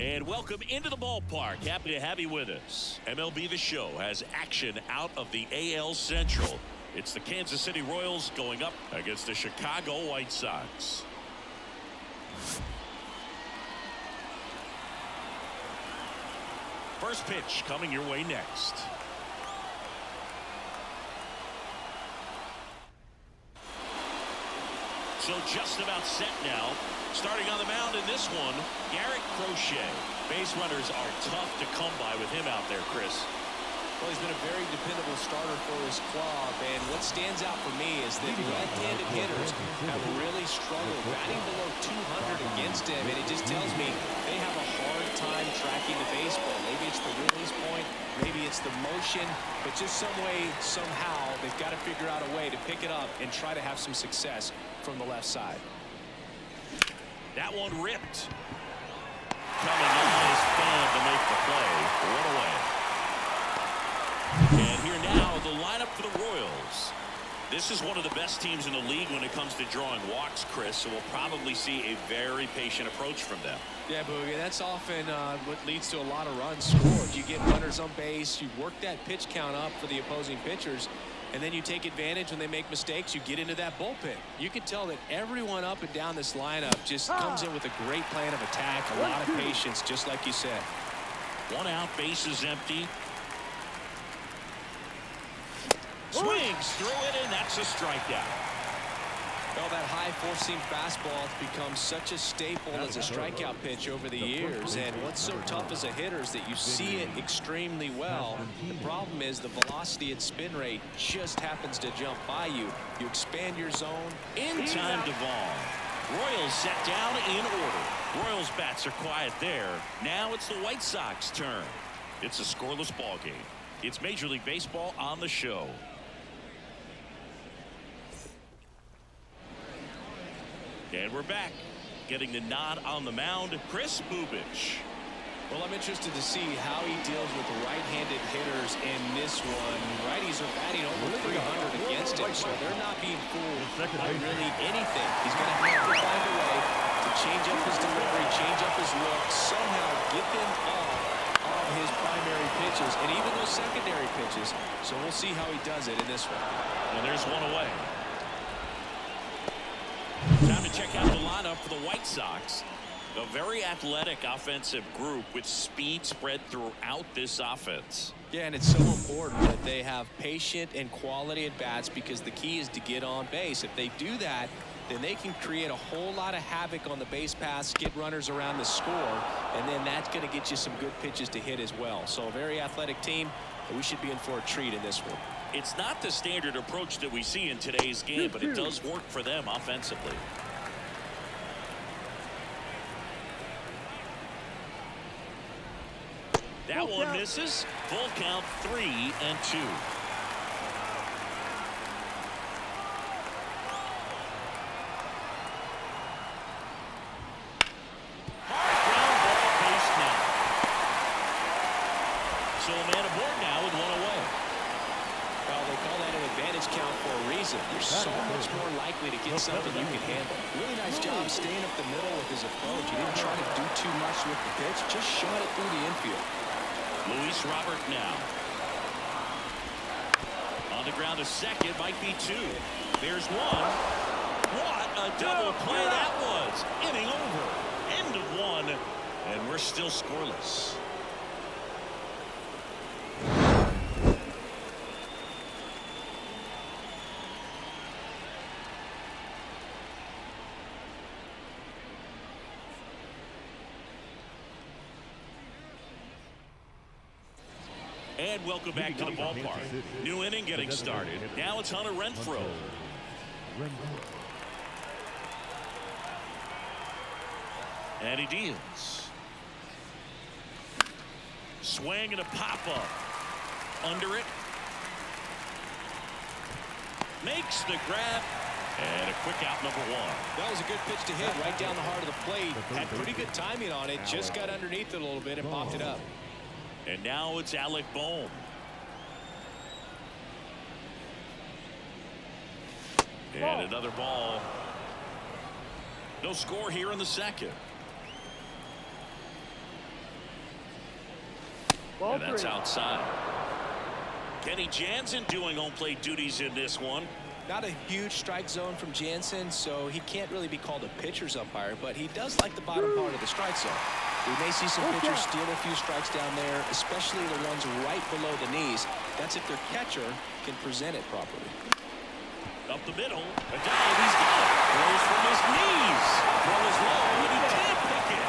And welcome into the ballpark. Happy to have you with us. MLB The Show has action out of the AL Central. It's the Kansas City Royals going up against the Chicago White Sox. First pitch coming your way next. So just about set now. Starting on the mound in this one, Garrett Crochet. Base runners are tough to come by with him out there, Chris. Well, he's been a very dependable starter for his club, and what stands out for me is that left-handed hitters have really struggled batting below 200 against him, and it just tells me they have a hard time tracking the baseball. Maybe it's the release point, maybe it's the motion, but just some way, somehow, they've got to figure out a way to pick it up and try to have some success from the left side. That one ripped. Coming on his fan to make the play. One away. And here now, the lineup for the Royals. This is one of the best teams in the league when it comes to drawing walks, Chris, so we'll probably see a very patient approach from them. Yeah, Boogie, that's often what leads to a lot of runs scored. You get runners on base, you work that pitch count up for the opposing pitchers, and then you take advantage when they make mistakes. You get into that bullpen. You can tell that everyone up and down this lineup just comes in with a great plan of attack, a lot of patience, just like you said. One out, base is empty. Swings through it, and that's a strikeout. Well, that high four-seam fastball has become such a staple as a strikeout pitch over the years. And what's so tough as a hitter is that you see it extremely well. The problem is the velocity and spin rate just happens to jump by you. You expand your zone. In time, Duvall. Royals set down in order. Royals bats are quiet there. Now it's the White Sox turn. It's a scoreless ball game. It's Major League Baseball on the show. And we're back. Getting the nod on the mound, Kris Bubic. Well, I'm interested to see how he deals with right-handed hitters in this one. Righties are batting over 300 against him, so they're not being fooled by really anything. He's going to have to find a way to change up his delivery, change up his look, somehow get them off of his primary pitches and even those secondary pitches. So we'll see how he does it in this one. And there's one away. Time to check out the lineup for the White Sox. A very athletic offensive group with speed spread throughout this offense. Yeah, and it's so important that they have patient and quality at bats because the key is to get on base. If they do that, then they can create a whole lot of havoc on the base paths, get runners around the score, and then that's going to get you some good pitches to hit as well. So a very athletic team, and we should be in for a treat in this one. It's not the standard approach that we see in today's game, but it does work for them offensively. That one misses. Full count, 3-2. Hard ground ball, base now. So a man aboard now with one away. Well, they call that an advantage count for a reason. You're so much more likely to get something you can handle. Really nice job staying up the middle with his approach. He didn't try to do too much with the pitch, just shot it through the infield. Luis Robert now. On the ground, a second, might be two. There's one. What a double play that was. Inning over. End of one. And we're still scoreless. And welcome back to the ballpark. New inning getting started. Now it's Hunter Renfroe. And he deals. Swing and a pop-up. Under it. Makes the grab. And a quick out, number one. That was a good pitch to hit right down the heart of the plate. Had pretty good timing on it. Just got underneath it a little bit and popped it up. And now it's Alec Bohm. And another ball. No score here in the second. And that's outside. Kenny Jansen doing home plate duties in this one. Not a huge strike zone from Jansen, so he can't really be called a pitcher's umpire, but he does like the bottom part of the strike zone. We may see some pitchers steal a few strikes down there, especially the ones right below the knees. That's if their catcher can present it properly. Up the middle. A dive, he's got it. Throws from his knees. Ball is low, and he can't pick it.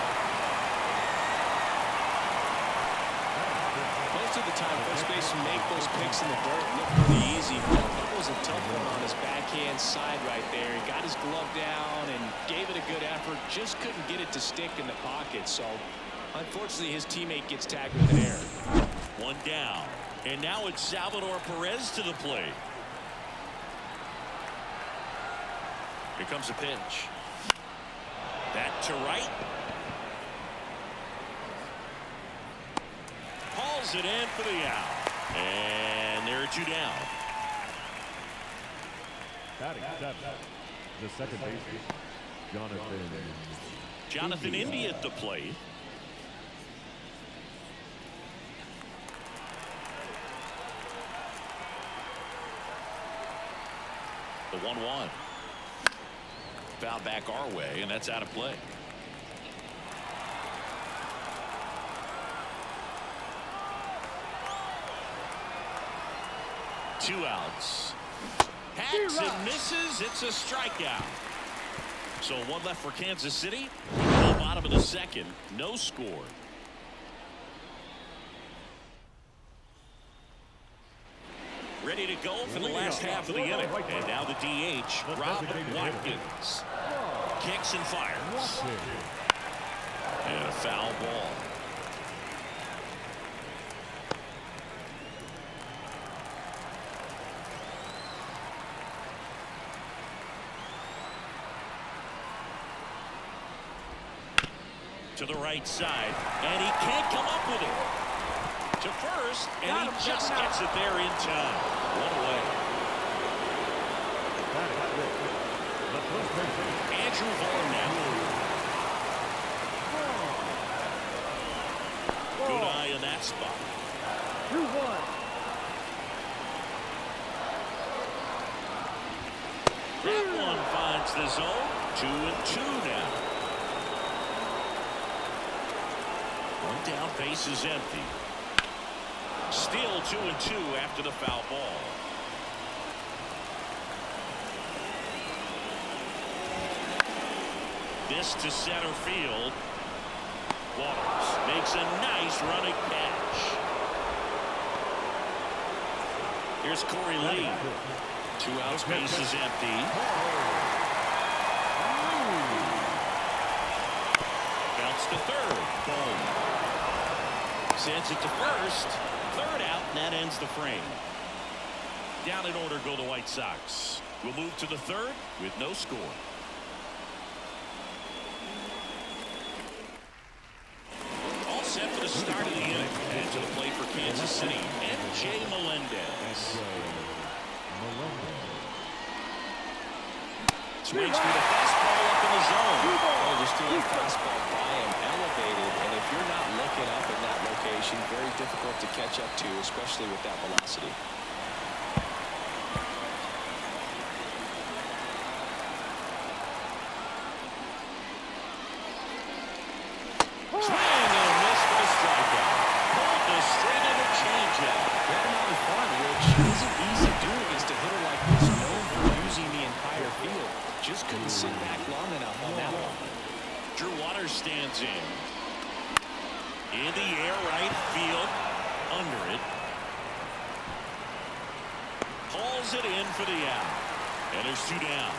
Most of the time, first basemen make those picks in the dirt look pretty easy. That was a tough one on his backhand side right there. He got his glove down and gave it a good effort. Just couldn't get it to stick in the pocket. So, unfortunately, his teammate gets tagged with an error. One down. And now it's Salvador Perez to the plate. Here comes a pitch. Back to right. Hauls it in for the out. And there are two down. Batting seventh, the second baseman, Jonathan India at the plate. The 1-1. Foul back our way, and that's out of play. Two outs. Hacks and misses. It's a strikeout. So one left for Kansas City. The bottom of the second. No score. Ready to go for the last half of the inning. And now the DH, Rob Watkins. Kicks and fires. And a foul ball. To the right side, and he can't come up with it. To first, and he just gets it there in time. One away. Andrew Vaughn now. Good eye in that spot. 2-1. That one finds the zone. 2-2 now. One down, base is empty. Still 2-2 after the foul ball. This to center field. Waters makes a nice running catch. Here's Corey Lee. 2 outs, base is empty. Bounce to third. Boom. Sends it to first. Third out, and that ends the frame. Down in order go the White Sox. We'll move to the third with no score. All set for the start of the inning. And to the plate for Kansas City, M.J. Melendez. Swings through the fastball up in the zone. Oh, just doing fastball by him, elevated, and if you're not looking up in that location, very difficult to catch up to, especially with that velocity. Swing and a miss for the strikeout. Pulled the string and a changeup. That amount of fun, which isn't easy doing, is to hit it like this, known for using the entire field. Just couldn't sit back long enough on that one. Drew Waters stands in. In the air, right field. Under it. Pulls it in for the out. And there's 2 down.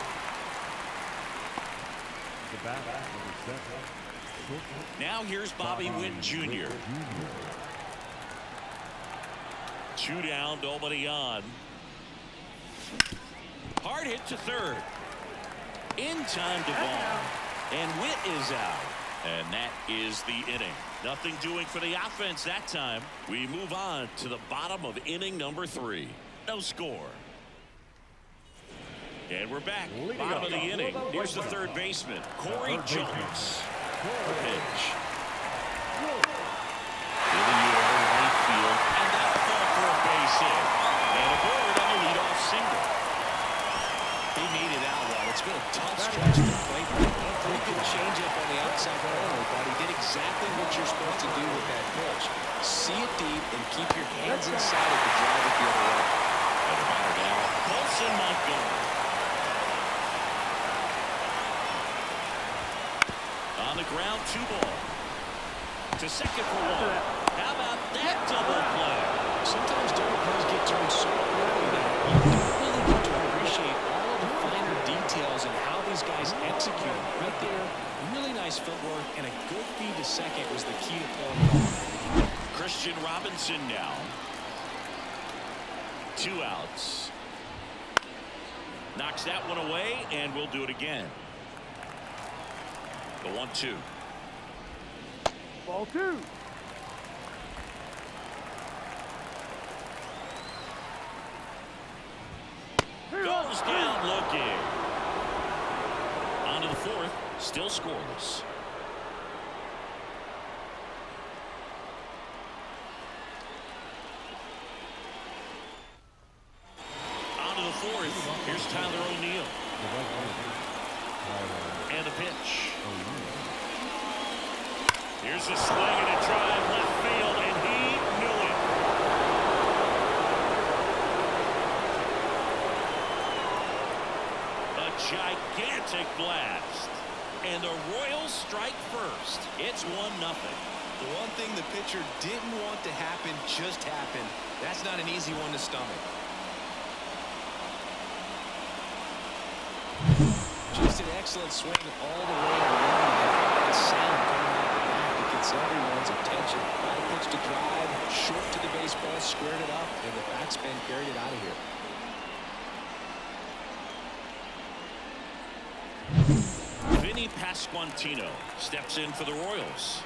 Now here's Bobby Witt Jr. 2 down, nobody on. Hard hit to third. In time to Vaughn. And Witt is out. And that is the inning. Nothing doing for the offense that time. We move on to the bottom of inning number 3. No score. And we're back. Bottom of the inning. Here's the third baseman, Corey Jones. The pitch. In the air, right keep your hands inside it to drive it the other way. And the batter now, Colson Montgomery. On the ground, 2 ball. To second for 1. How about that double play? Sometimes double plays get turned so early that you don't really get to appreciate all of the finer details and how these guys execute. Right there, really nice footwork, and a good feed to second was the key to pulling it off. Christian Robinson now. 2 outs. Knocks that one away, and we'll do it again. The 1-2. Ball 2. Goes down looking. On to the 4th. Still scoreless. On to the 4th. Here's Tyler O'Neill. And a pitch. Here's a swing and a drive left field, and he knew it. A gigantic blast. And the Royals strike first. It's 1-0. The one thing the pitcher didn't want to happen just happened. That's not an easy one to stomach. Just an excellent swing all the way around. That sound coming out of the bat that gets everyone's attention. Got a pitch to drive, short to the baseball, squared it up, and the backspin carried it out of here. Vinny Pasquantino steps in for the Royals.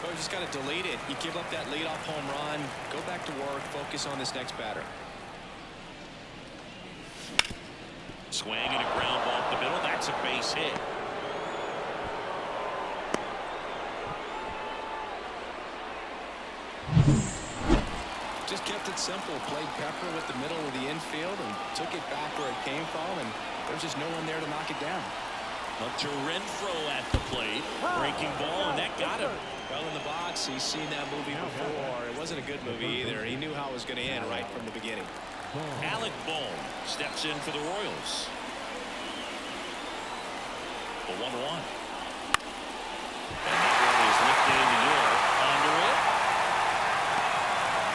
Oh, you just got to delete it. You give up that leadoff home run, go back to work, focus on this next batter. Swing and a ground ball up the middle. That's a base hit. Just kept it simple. Played pepper with the middle of the infield and took it back where it came from, and there's just no one there to knock it down. Hunter Renfroe at the plate. Breaking ball, and that got him. Well, in the box, he's seen that movie before. It wasn't a good movie either. He knew how it was going to end right from the beginning. Alec Bohm steps in for the Royals. The 1-1. And that one is lifted in the air. Under it.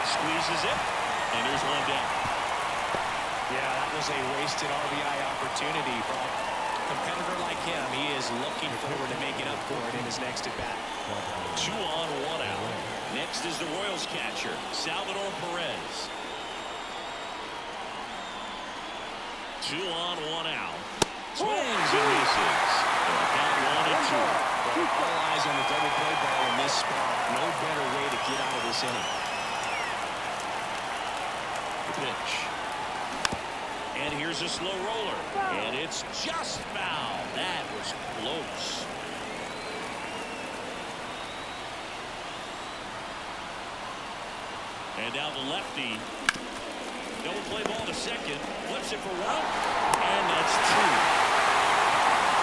Squeezes it. And there's 1 down. Yeah, that was a wasted RBI opportunity. For a competitor like him, he is looking forward to making up for it in his next at-bat. 2 on, 1 out. Next is the Royals catcher, Salvador Perez. 2 on, 1 out. Swings and misses. Count 1-2. All eyes on the double play ball in this spot. No better way to get out of this inning. The pitch. And here's a slow roller. And it's just foul. That was close. And now the lefty. Double play ball to second. Flips it for 1. And that's 2.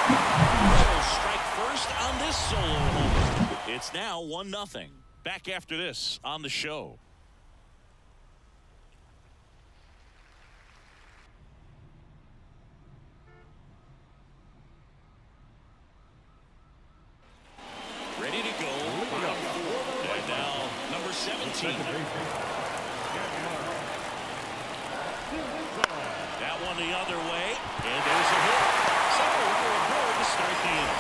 Royals strike first on this solo homer. It's now 1-0. Back after this on the show. Ready to go. And now number 17. That one the other way. And there's a hit. So we're aboard to start the inning.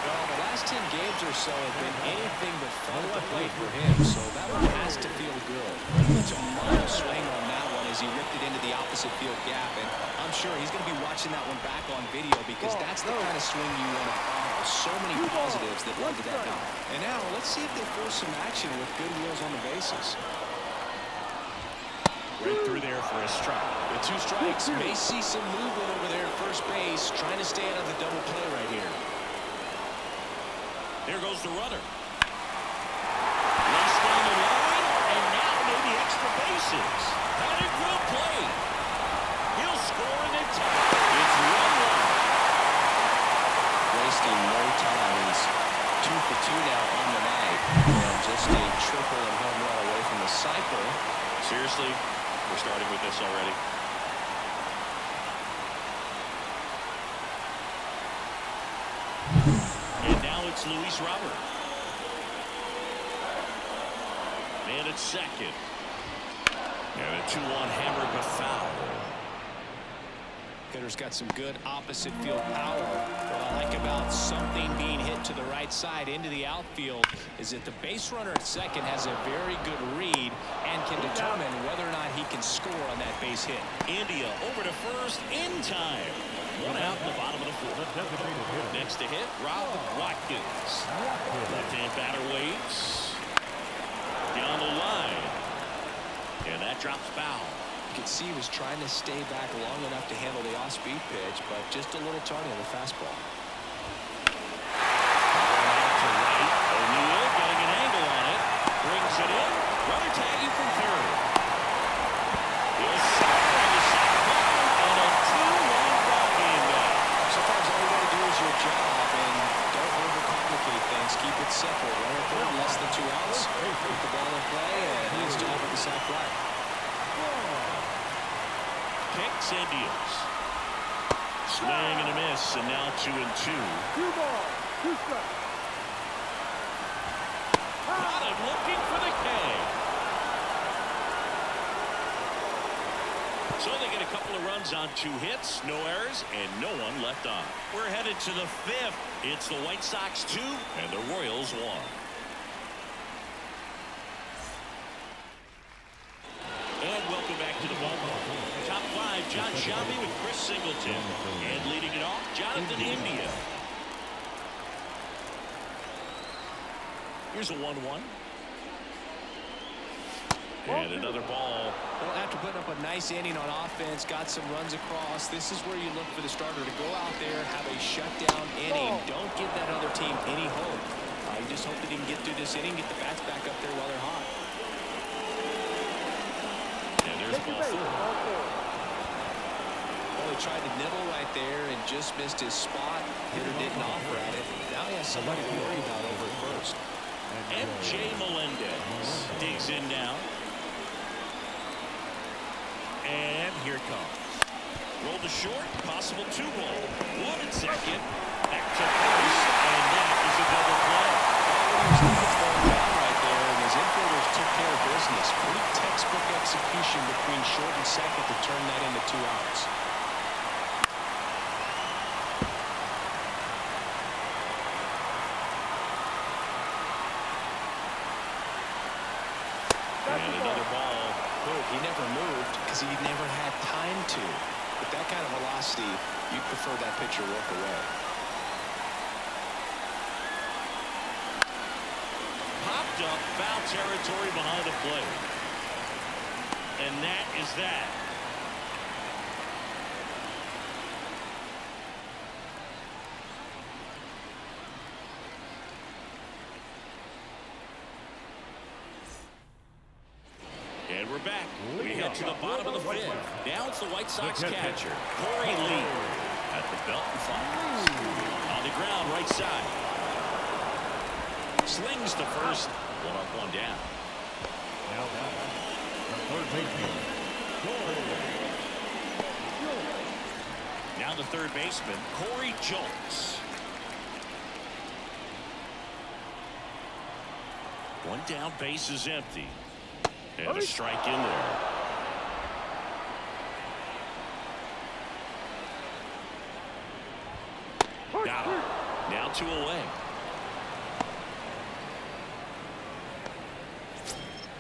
Well, the last 10 games or so have been anything but fun at the plate for him, so that one has to feel good. It's a mild swing on that one as he ripped it into the opposite field gap, and I'm sure he's going to be watching that one back on video because that's the kind of swing you want to follow. So many positives that led to that knock. And now let's see if they force some action with good wheels on the bases. Right through there for a strike. With 2 strikes, may see some movement over there at first base, trying to stay out of the double play right here. There goes the runner. Last down the line, and now maybe extra bases. Had it well played. He'll score in the top. It's 1-1. Great wasting no time. He's 2 for 2 now on the night. And just a triple and home run away from the cycle. Seriously, we're starting with this already. And now it's Luis Robert. And it's second. And a 2-1 hammered but foul. Hitter's got some good opposite field power. What I like about something being hit to the right side into the outfield is that the base runner at second has a very good read and can determine whether or not he can score on that base hit. India over to first in time. One out in the bottom of the fourth. Next to hit, Rob Watkins. Left-hand batter waits. Down the line. And that drops foul. You can see he was trying to stay back long enough to handle the off-speed pitch, but just a little tardy on the fastball. To right. O'Neill getting an angle on it. Brings it in. Runner tagging from third. He'll score on the shot clock, and a 2-1 ball game now. Sometimes all you got to do is your job, and don't overcomplicate things. Keep it simple. Runner third, less than 2 outs. Put the ball in play, and nice job with the sac fly. Kicks and deals. Swing and a miss, and now 2-2. 2 balls, 2 strikes. Got him looking for the K. So they get a couple of runs on 2 hits, no errors, and no one left on. We're headed to the 5th. It's the White Sox 2 and the Royals 1. And welcome back to the ballpark. Top 5, John Shelby with Chris Singleton. And leading it off, Jonathan India. Here's a 1-1. And another ball. Well, after putting up a nice inning on offense, got some runs across, this is where you look for the starter to go out there, have a shutdown inning. Don't give that other team any hope. You just hope that he can get through this inning, get the bats back up there while they're hot. And there's ball 4. Well, he tried to nibble right there and just missed his spot. Hitter didn't offer at it. Now he has somebody to worry about over at first. MJ Melendez digs in now. And here it comes. Roll to short, possible 2 ball. 1 at second. Back to first, and that is a double play. Right there, and his infielders took care of business. Pretty textbook execution between short and second to turn that into 2 outs. And another ball. Look, he never moved because he never had time to. With that kind of velocity, you'd prefer that pitcher walk away. Popped up, foul territory behind the plate. And that is that. And we're back. We head to the bottom of the 5th. Now it's the White Sox catcher, Corey Lee, at the belt and fires. On the ground, right side. Slings to first. 1 up, 1 down. Now, the third baseman. Now the third baseman, Corey Jones. 1 down, base is empty. And a strike in there. Got him. Now 2 away.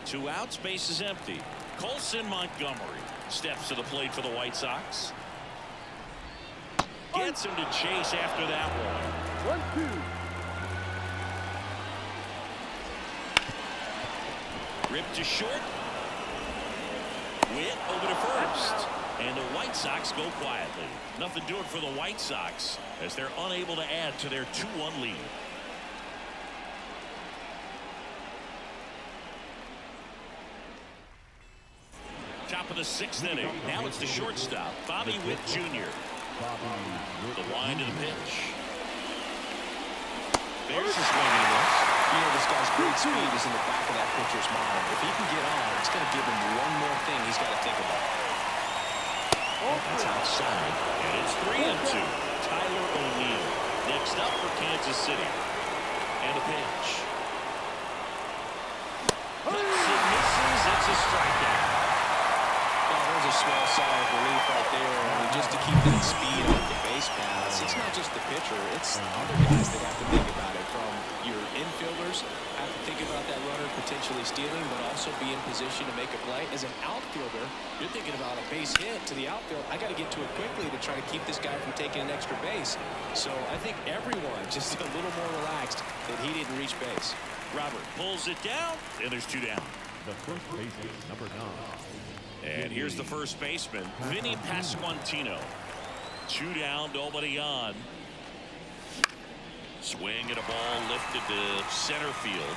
2 outs, base is empty. Colson Montgomery steps to the plate for the White Sox. Gets him to chase after that one. 1-2. Ripped to short. Witt over to first. And the White Sox go quietly. Nothing doing for the White Sox as they're unable to add to their 2-1 lead. Top of the 6th inning. Now it's the shortstop, Bobby Witt Jr. The wind of the pitch. There's a swing and a miss. You know, this guy's great speed is in the back of that pitcher's mind. If he can get on, it's going to give him one more thing he's got to think about. That's outside, and it's 3-2. Tyler O'Neill next up for Kansas City. And a pitch. Cuts and misses. It's a strikeout. Well, there's a small sigh of relief right there. I mean, just to keep that speed off the base paths. It's not just the pitcher. It's other guys that have to think about it. From your infielders have to think about that runner potentially stealing, but also be in position to make a play. As an outfielder, you're thinking about a base hit to the outfield. I got to get to it quickly to try to keep this guy from taking an extra base. So I think everyone just a little more relaxed that he didn't reach base. Robert pulls it down, and there's 2 down. The first baseman, number 9. And here's the first baseman, Vinny Pasquantino. 2 down, nobody on. Swing and a ball lifted to center field.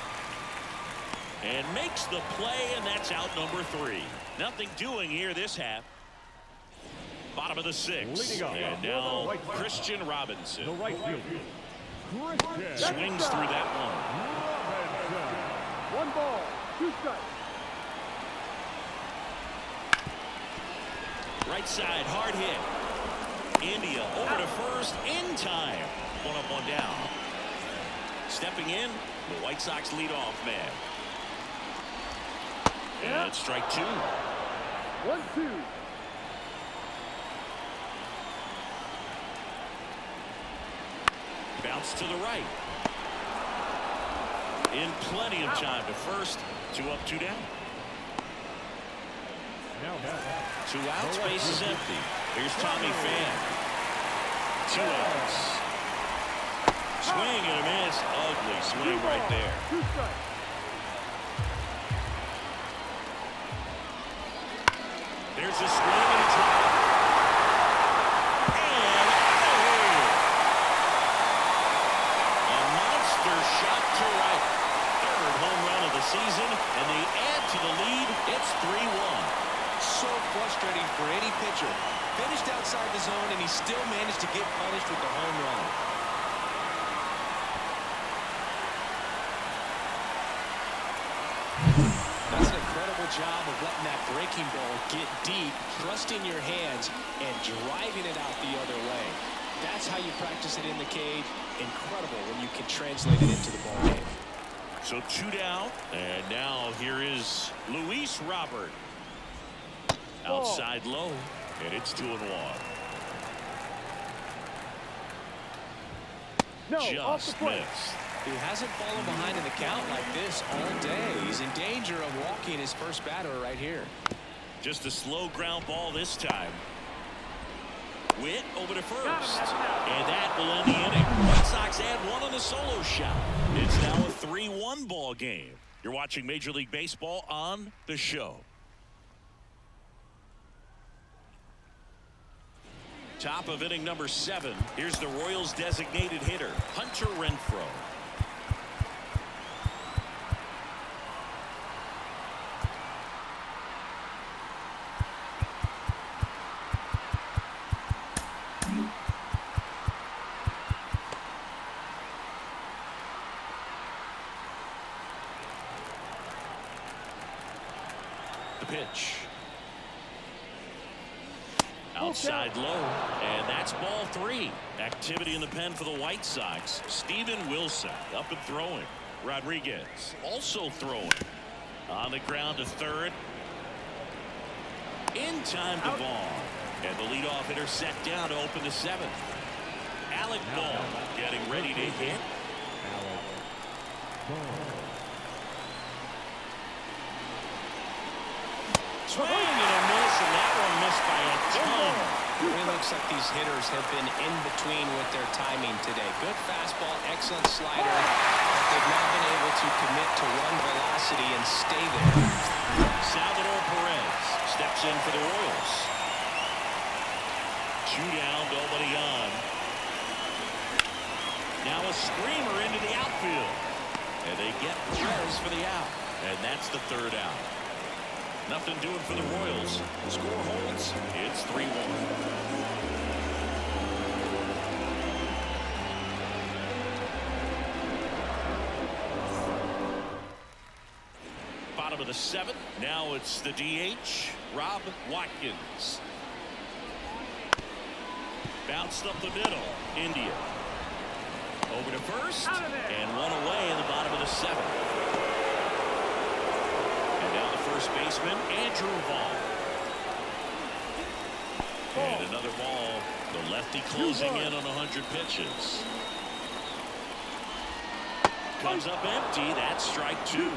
And makes the play, and that's out number 3. Nothing doing here this half. Bottom of the 6th. And now Christian Robinson. The right fielder, Christian. Swings through that one. Robinson. 1 ball, 2 strikes. Right side, hard hit. India over to first in time. 1 up, 1 down. Stepping in, the White Sox leadoff man. And it's strike 2. 1-2. Bounce to the right. In plenty of time to first. 2 up, 2 down. Now 2 outs, base is empty. Here's Tommy Pham. 2 outs. Swing and a miss. Ugly swing right there. 2 strikes. There's a swing and a drive. And out of here. A monster shot to right. 3rd home run of the season, and they add to the lead. It's 3-1. So frustrating for any pitcher. Finished outside the zone, and he still managed to get punished with the home run. That's an incredible job of letting that breaking ball get deep, trusting your hands, and driving it out the other way. That's how you practice it in the cage. Incredible when you can translate it into the ball game. So 2 down, and now here is Luis Robert. Outside low, and it's 2-1. No, off the Just plate. missed. He hasn't fallen behind in the count like this all day. He's in danger of walking his first batter right here. Just a slow ground ball this time. Witt over to first. And that will end the inning. White Sox add 1 on the solo shot. It's now a 3-1 ball game. You're watching Major League Baseball on The Show. Top of inning number 7. Here's the Royals designated hitter, Hunter Renfroe. The pitch. Outside low, and that's ball 3. Activity in the pen for the White Sox. Steven Wilson up and throwing. Rodriguez also throwing. On the ground to 3rd. In time to Vaughn. And the leadoff hitter set down to open the 7th. Alec Vaughn getting ready to hit. Swing and a miss, and that one missed by a ton. It really looks like these hitters have been in between with their timing today. Good fastball, excellent slider, but they've not been able to commit to one velocity and stay there. Salvador Perez steps in for the Royals. 2 down, nobody on. Now a screamer into the outfield. And they get Perez for the out. And that's the 3rd out. Nothing doing for the Royals. The score holds. It's 3-1. bottom of the 7th. Now it's the DH, Rob Watkins. Bounced up the middle. India. Over to first. And one away in the bottom of the 7th. And now the first baseman, Andrew Vaughn. And another ball. The lefty closing in on 100 pitches. Comes up empty. That's strike 2.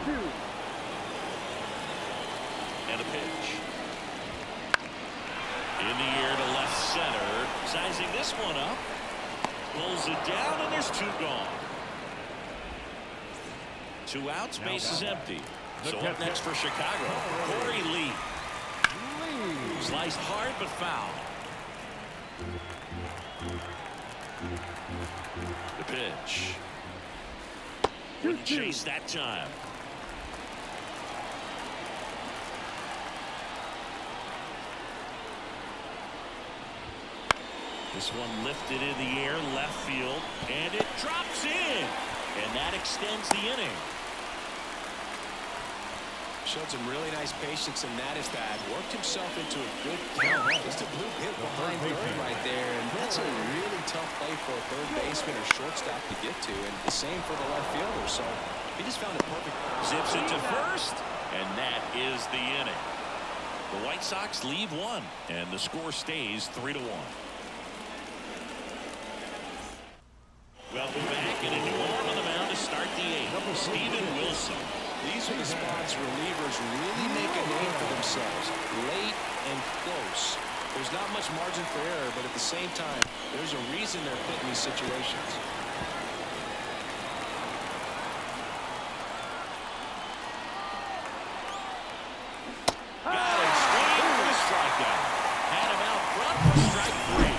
And a pitch. In the air to left center. Sizing this one up. Pulls it down, and there's 2 gone. 2 outs, base is empty. So up next for Chicago, Corey Lee. Sliced hard but foul. The pitch. Wouldn't chase that time. This one lifted in the air, left field, and it drops in. And that extends the inning. Showed some really nice patience in that at bat. Worked himself into a good count. Just a blue hit behind third right there. And that's a really tough play for a third baseman or shortstop to get to. And the same for the left fielder. So he just found it perfect. Zips it to first. And that is the inning. The White Sox leave 1. And the score stays 3-1. Welcome back, and a new arm on the mound to start the 8th. Steven Wilson. These are the spots relievers really make a name for themselves. Late and close. There's not much margin for error, but at the same time, there's a reason they're put in these situations. Got him swinging for the strikeout. Had him out front for strike 3.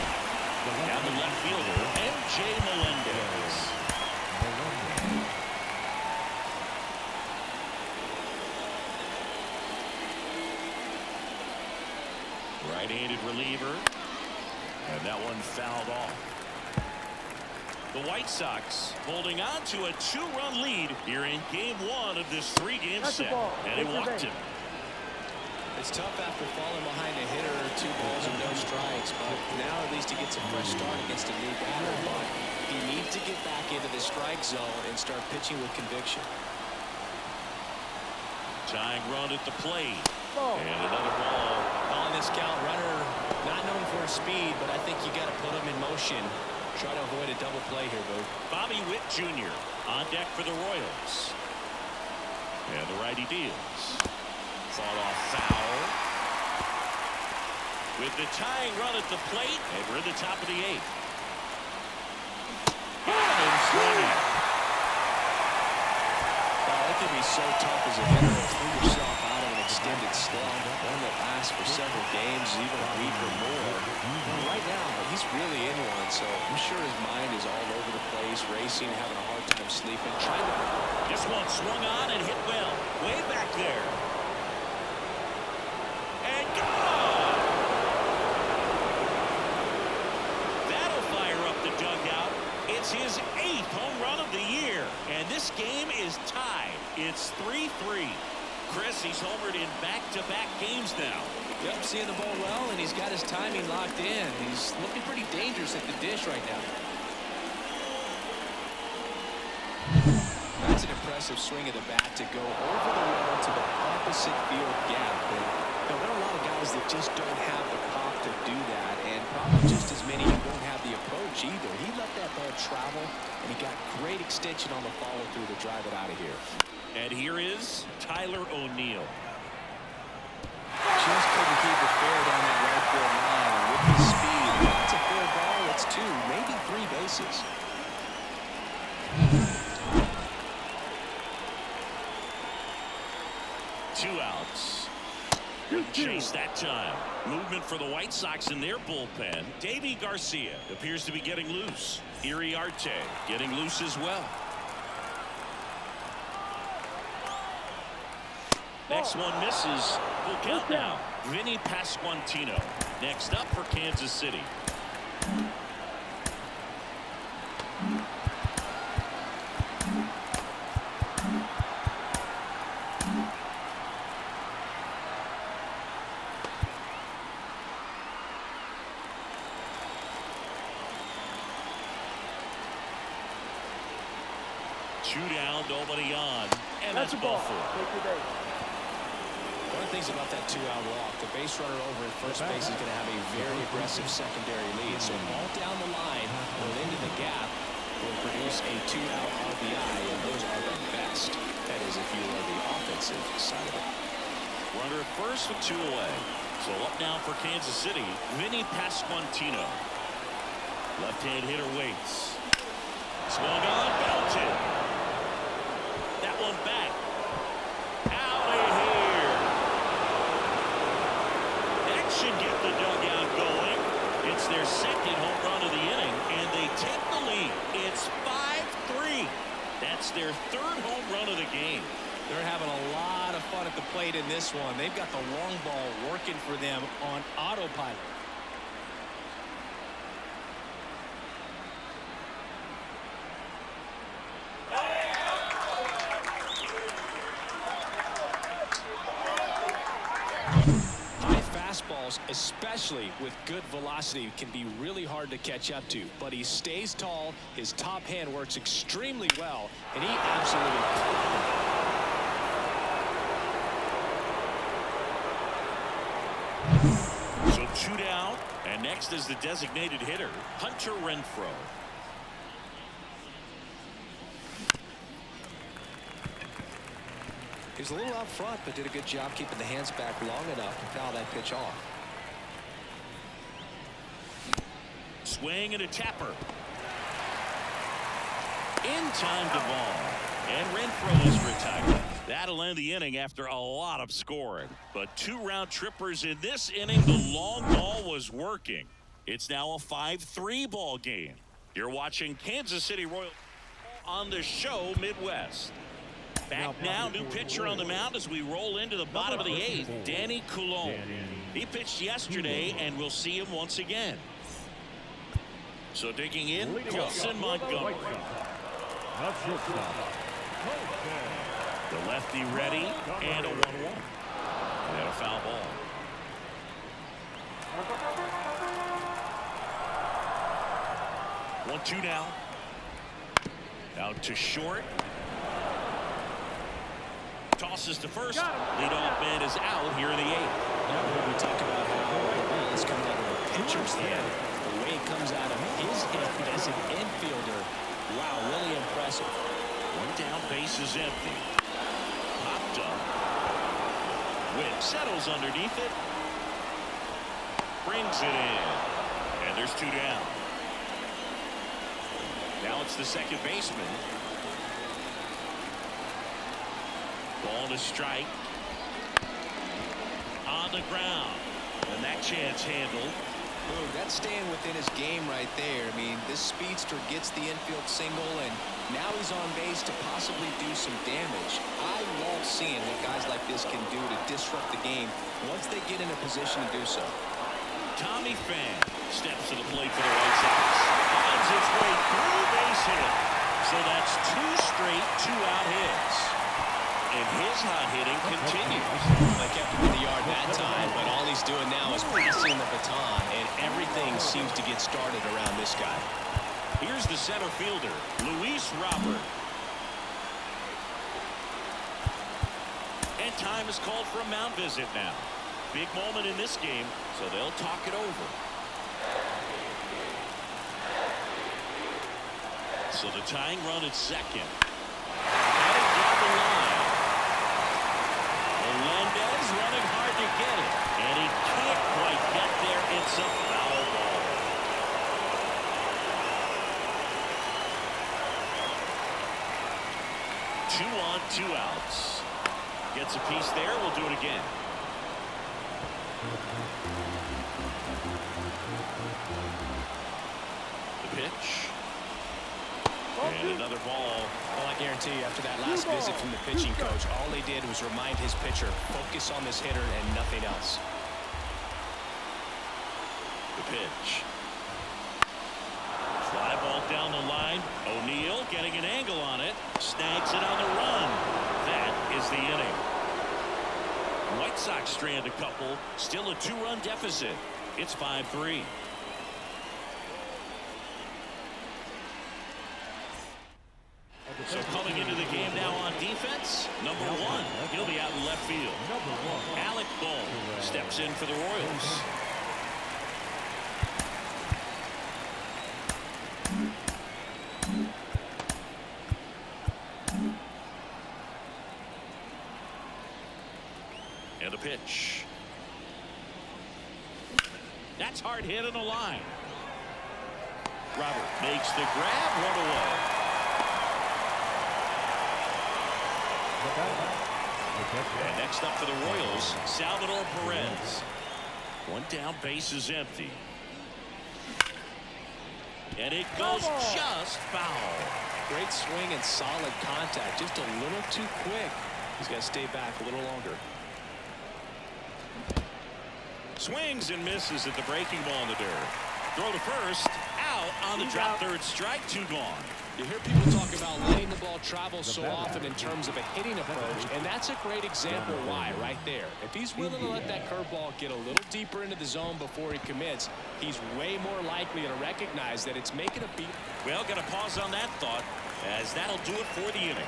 Down the left fielder, M.J. Melendez. Right-handed reliever. And that one fouled off. The White Sox holding on to a 2-run lead here in game 1 of this 3-game set. And he walked him. It's tough after falling behind a hitter, 2 balls and no strikes, but now at least he gets a fresh start against a new batter. But he needs to get back into the strike zone and start pitching with conviction. Tying run at the plate. And another ball. On this count, runner not known for his speed, but I think you got to put him in motion. Try to avoid a double play here, Boo. Bobby Witt Jr. on deck for the Royals. And the righty deals. Fall off foul. With the tying run at the plate, and we're at the top of the 8th. And swinging. It can be so tough as a hitter to pull yourself out of an extended slump, one that lasts for several games, even a week or more. And right now, he's really in one, so I'm sure his mind is all over the place, racing, having a hard time sleeping, trying to... This one swung on and hit well, way back there. And gone! That'll fire up the dugout. It's his 8th home run of the year, and this game is tied. It's 3-3. Chris, he's homered in back-to-back games now. Yep, seeing the ball well, and he's got his timing locked in. He's looking pretty dangerous at the dish right now. That's an impressive swing of the bat to go over the wall to the opposite field gap. And there are a lot of guys that just don't have the pop to do that, and probably just as many who don't have the approach either. He let that ball travel, and he got great extension on the follow-through to drive it out of here. And here is Tyler O'Neill. Just couldn't keep it fair down that right field line. With his speed, that's a fair ball. It's 2, maybe 3 bases. Two outs. Good chase that time. Movement for the White Sox in their bullpen. Davy Garcia appears to be getting loose. Iriarte getting loose as well. Next one misses. Full count now. Vinny Pasquantino next up for Kansas City. 2 down, nobody on, and That's that's the ball. ball 4. Take your base. One of the things about that 2-out walk, the base runner over at first base is going to have a very aggressive secondary lead. So all down the line or into the gap will produce a 2-out RBI, and those are the best. That is, if you are the offensive side of it. Runner at first with 2 away. So up now for Kansas City, Vinny Pasquantino. Left-hand hitter waits. Swung on, belted. That one back. Out of here. That should get the dugout going. It's their second home run of the inning, and they take the lead. It's 5-3. That's their 3rd home run of the game. They're having a lot of fun at the plate in this one. They've got the long ball working for them on autopilot. High fastballs, especially with good velocity, can be really hard to catch up to. But he stays tall. His top hand works extremely well, and he absolutely... So 2 down, and next is the designated hitter, Hunter Renfroe. He was a little out front, but did a good job keeping the hands back long enough to foul that pitch off. Swing and a tapper. In time to ball. And Renfroe is retired. That'll end the inning after a lot of scoring. But 2 round trippers in this inning. The long ball was working. It's now a 5-3 ball game. You're watching Kansas City Royals on the show Midwest. Back now, new pitcher on the mound as we roll into the bottom of the 8th, Danny Coulombe. He pitched yesterday, and we'll see him once again. So digging in, Colson Montgomery. The lefty ready, and a 1-1. And a foul ball. One-two now. Out to short. Tosses to first. Leadoff man is out here in the 8th. We talk about how the ball is coming out of a pitcher's hand. The way it comes out of his hand as an infielder. Wow, really impressive. 1 down, base is empty. Popped up. Whip settles underneath it. Brings it in. And there's 2 down. Now it's the second baseman. Ball to strike. On the ground. And that chance handled. Ooh, that's staying within his game right there. I mean, this speedster gets the infield single, and now he's on base to possibly do some damage. I love seeing what guys like this can do to disrupt the game once they get in a position to do so. Tommy Pham steps to the plate for the White Sox. Finds its way through base hit. So that's 2 straight 2-out hits. And his hot hitting continues. They kept him in the yard that time, but all he's doing now is passing the baton, and everything seems to get started around this guy. Here's the center fielder, Luis Robert. And time is called for a mound visit now. Big moment in this game, so they'll talk it over. So the tying run at second. Headed down the line. Melendez running hard to get it. And he can't quite get there. It's a foul ball. Two on, 2 outs. Gets a piece there. We'll do it again. The pitch. And another ball. Well, I guarantee you, after that last visit from the pitching coach, all they did was remind his pitcher, focus on this hitter and nothing else. The pitch. Fly ball down the line. O'Neill getting an angle on it. Snags it on the run. That is the inning. White Sox strand a couple. Still a 2-run deficit. It's 5-3. So coming into Number 1, he'll be out in left field. Alec Bohm steps in for the Royals. And the pitch. That's hard hit on the line. Robert makes the grab, one away. And next up for the Royals, Salvador Perez. One down, base is empty. And it goes just foul. Great swing and solid contact. Just a little too quick. He's got to stay back a little longer. Swings and misses at the breaking ball in the dirt. Throw to first. Out on the drop. Third strike. 2 gone. You hear people talk about letting the ball travel so often in terms of a hitting approach, and that's a great example why right there. If he's willing to let that curveball get a little deeper into the zone before he commits, he's way more likely to recognize that it's making a beat. Well, got to pause on that thought, as that'll do it for the inning.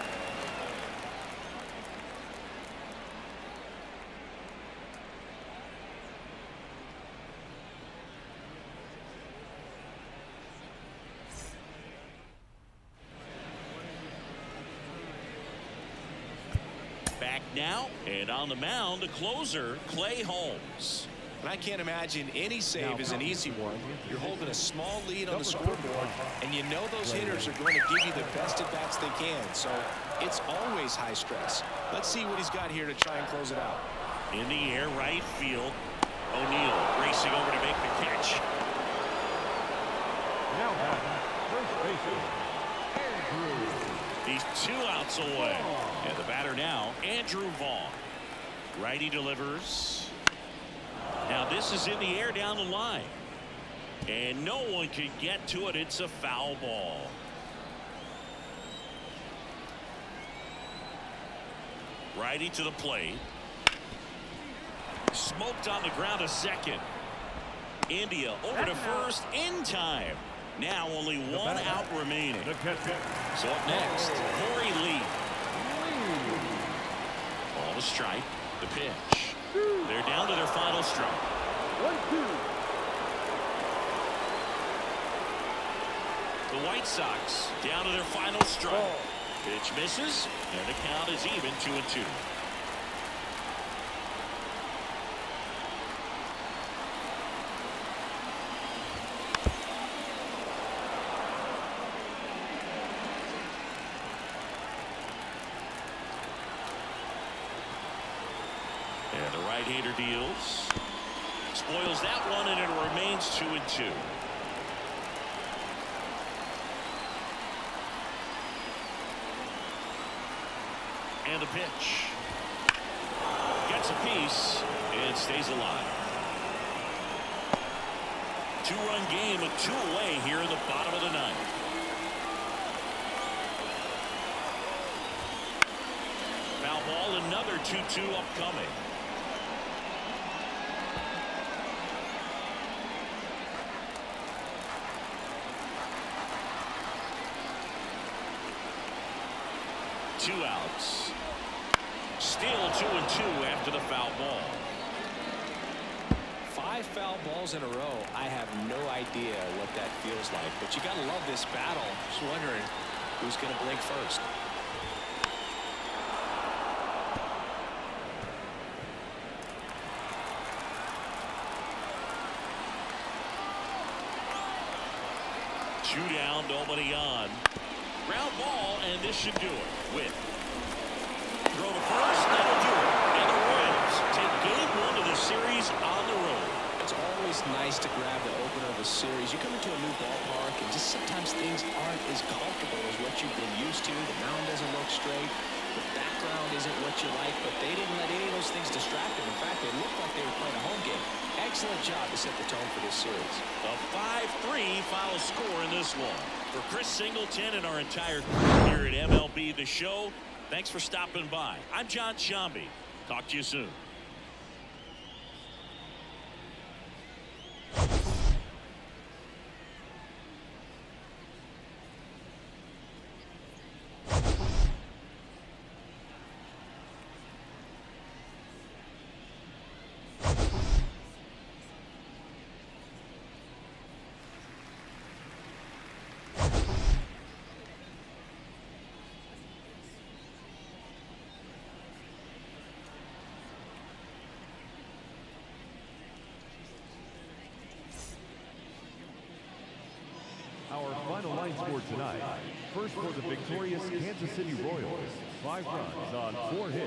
Back now, and on the mound, the closer, Clay Holmes. And I can't imagine any save is an easy one. You're holding a small lead on the scoreboard, and you know those hitters are going to give you the best at bats they can. So it's always high stress. Let's see what he's got here to try and close it out. In the air, right field. O'Neill racing over to make the catch. Now first baseman, Andrew. He's 2 outs away. And the batter now, Andrew Vaughn. Righty delivers. Now this is in the air down the line. And no one can get to it. It's a foul ball. Righty to the plate. Smoked on the ground, a second. India over to first in time. Now only 1 out remaining. So up next, Corey Lee. Ball to strike. The pitch. They're down to their final strike. 1-2. The White Sox down to their final strike. Pitch misses, and the count is even 2-2. And the right-hander deals. Spoils that one, and it remains 2-2. And the pitch. Gets a piece and stays alive. 2-run game with 2 away here in the bottom of the 9th. Foul ball, another 2-2 upcoming. Two outs. Still 2-2 after the foul ball. 5 foul balls in a row. I have no idea what that feels like, but you gotta love this battle. Just wondering who's gonna blink first. Two down, nobody on. Ground ball, and this should do it. With throw to first, that'll do it. And the Royals take game 1 of the series on the road. It's always nice to grab the opener of a series. You come into a new ballpark, and just sometimes things aren't as comfortable as what you've been used to. The mound doesn't look straight. The background isn't what you like, but they didn't let any of those things distract them. In fact, they looked like they were playing a home game. Excellent job to set the tone for this series. A 5-3 final score in this one. For Chris Singleton and our entire crew here at MLB The Show, thanks for stopping by. I'm John Shambi. Talk to you soon. line score tonight. First for the victorious Kansas City Royals, 5 runs on 4 hits.